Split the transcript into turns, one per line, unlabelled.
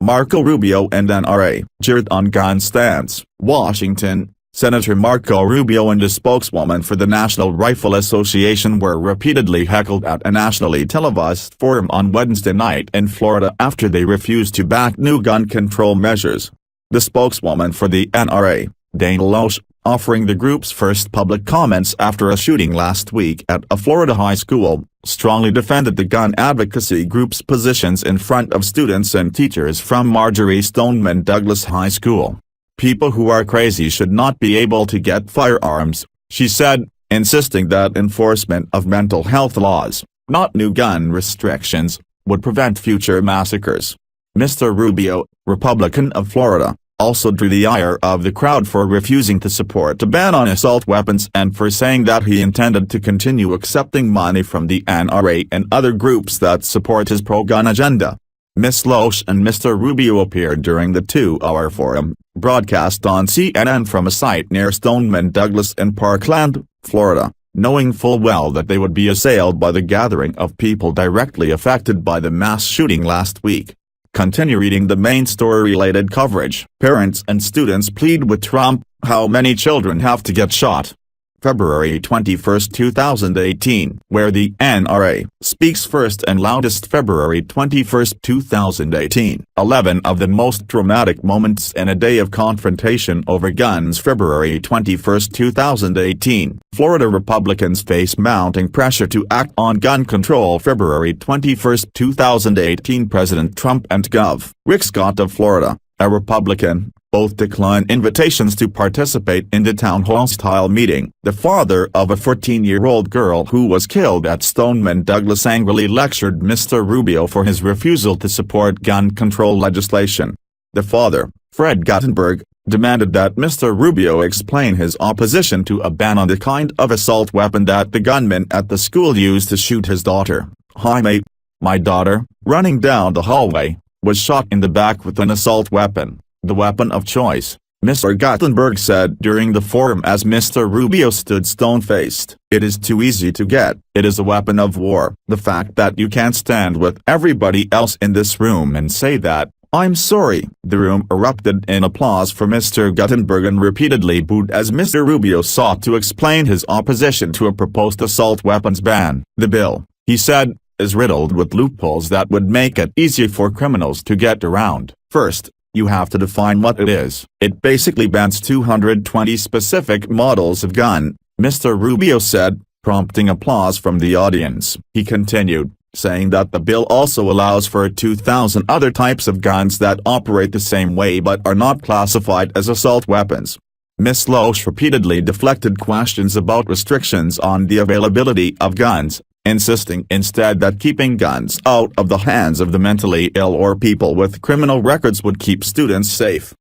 Marco Rubio and N.R.A. jeered on gun stance. Washington, Senator Marco Rubio and a spokeswoman for the National Rifle Association were repeatedly heckled at a nationally televised forum on Wednesday night in Florida after they refused to back new gun control measures. The spokeswoman for the N.R.A., Loesch, offering the group's first public comments after a shooting last week at a Florida high school, strongly defended the gun advocacy group's positions in front of students and teachers from Marjory Stoneman Douglas High School. "People who are crazy should not be able to get firearms," she said, insisting that enforcement of mental health laws, not new gun restrictions, would prevent future massacres. Mr. Rubio, Republican of Florida, also drew the ire of the crowd for refusing to support a ban on assault weapons and for saying that he intended to continue accepting money from the N.R.A. and other groups that support his pro-gun agenda. Ms. Loesch and Mr. Rubio appeared during the 2-hour forum, broadcast on CNN from a site near Stoneman Douglas in Parkland, Florida, knowing full well that they would be assailed by the gathering of people directly affected by the mass shooting last week. Continue reading the main story-related coverage. Parents and students plead with Trump, how many children have to get shot? February 21, 2018, where the N.R.A. speaks first and loudest. February 21, 2018, 11 of the most dramatic moments in a day of confrontation over guns. February 21, 2018, Florida Republicans face mounting pressure to act on gun control. February 21, 2018, President Trump and Gov. Rick Scott of Florida, a Republican, both decline invitations to participate in the town hall-style meeting. The father of a 14-year-old girl who was killed at Stoneman Douglas angrily lectured Mr. Rubio for his refusal to support gun control legislation. The father, Fred Guttenberg, demanded that Mr. Rubio explain his opposition to a ban on the kind of assault weapon that the gunman at the school used to shoot his daughter. "Jaime, my daughter, running down the hallway, was shot in the back with an assault weapon, the weapon of choice," Mr. Guttenberg said during the forum as Mr. Rubio stood stone-faced. "It is too easy to get. It is a weapon of war. The fact that you can't stand with everybody else in this room and say that, I'm sorry." The room erupted in applause for Mr. Guttenberg and repeatedly booed as Mr. Rubio sought to explain his opposition to a proposed assault weapons ban. "The bill," he said, "is riddled with loopholes that would make it easy for criminals to get around. First, you have to define what it is. It basically bans 220 specific models of gun," Mr. Rubio said, prompting applause from the audience. He continued, saying that the bill also allows for 2,000 other types of guns that operate the same way but are not classified as assault weapons. Ms. Loesch repeatedly deflected questions about restrictions on the availability of guns, insisting instead that keeping guns out of the hands of the mentally ill or people with criminal records would keep students safe.